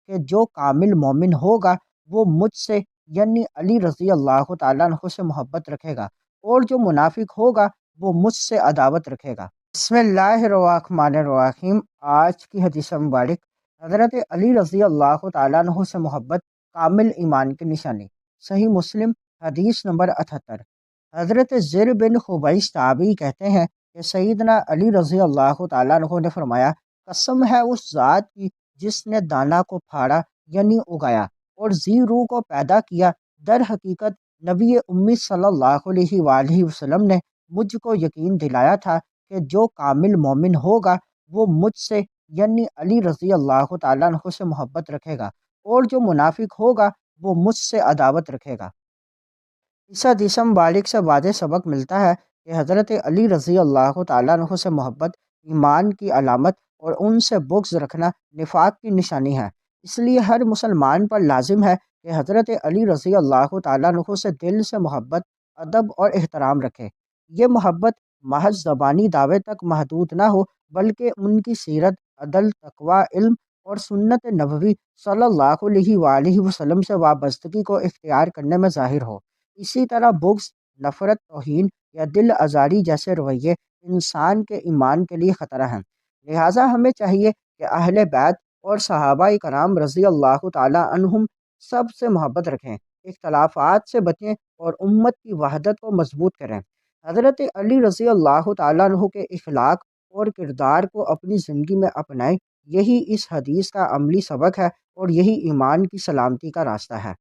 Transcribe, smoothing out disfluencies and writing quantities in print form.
کہ جو کامل مومن ہوگا وہ مجھ سے یعنی علی رضی اللہ تعالیٰ عنہ سے محبت رکھے گا، اور جو منافق ہوگا وہ مجھ سے عداوت رکھے گا۔ بسم اللہ الرحمن الرحیم۔ آج کی حدیث مبارک، حضرت علی رضی اللہ تعالیٰ عنہ سے محبت کامل ایمان کی نشانی۔ صحیح مسلم حدیث نمبر 78۔ حضرت زر بن خبیث تابعی کہتے ہیں کہ سیدنا علی رضی اللہ تعالیٰ عنہ نے فرمایا، قسم ہے اس ذات کی جس نے دانا کو پھاڑا یعنی اگایا اور ذی روح کو پیدا کیا، در حقیقت نبی امی صلی اللہ علیہ وآلہ وسلم نے مجھ کو یقین دلایا تھا کہ جو کامل مومن ہوگا وہ مجھ سے یعنی علی رضی اللہ تعالیٰ عنہ سے محبت رکھے گا، اور جو منافق ہوگا وہ مجھ سے عداوت رکھے گا۔ اس حدیث مبارک سے واضح سبق ملتا ہے کہ حضرت علی رضی اللہ تعالیٰ عنہ سے محبت ایمان کی علامت اور ان سے بغض رکھنا نفاق کی نشانی ہے۔ اس لیے ہر مسلمان پر لازم ہے کہ حضرت علی رضی اللہ تعالیٰ عنہ سے دل سے محبت، ادب اور احترام رکھے۔ یہ محبت محض زبانی دعوے تک محدود نہ ہو، بلکہ ان کی سیرت، عدل، تقوی، علم اور سنت نبوی صلی اللہ علیہ وآلہ وسلم سے وابستگی کو اختیار کرنے میں ظاہر ہو۔ اسی طرح بغض، نفرت، توہین یا دل آزاری جیسے رویے انسان کے ایمان کے لیے خطرہ ہیں۔ لہٰذا ہمیں چاہیے کہ اہل بیت اور صحابہ کرام رضی اللہ تعالیٰ عنہم سب سے محبت رکھیں، اختلافات سے بچیں اور امت کی وحدت کو مضبوط کریں۔ حضرت علی رضی اللہ تعالیٰ عنہ کے اخلاق اور کردار کو اپنی زندگی میں اپنائیں، یہی اس حدیث کا عملی سبق ہے اور یہی ایمان کی سلامتی کا راستہ ہے۔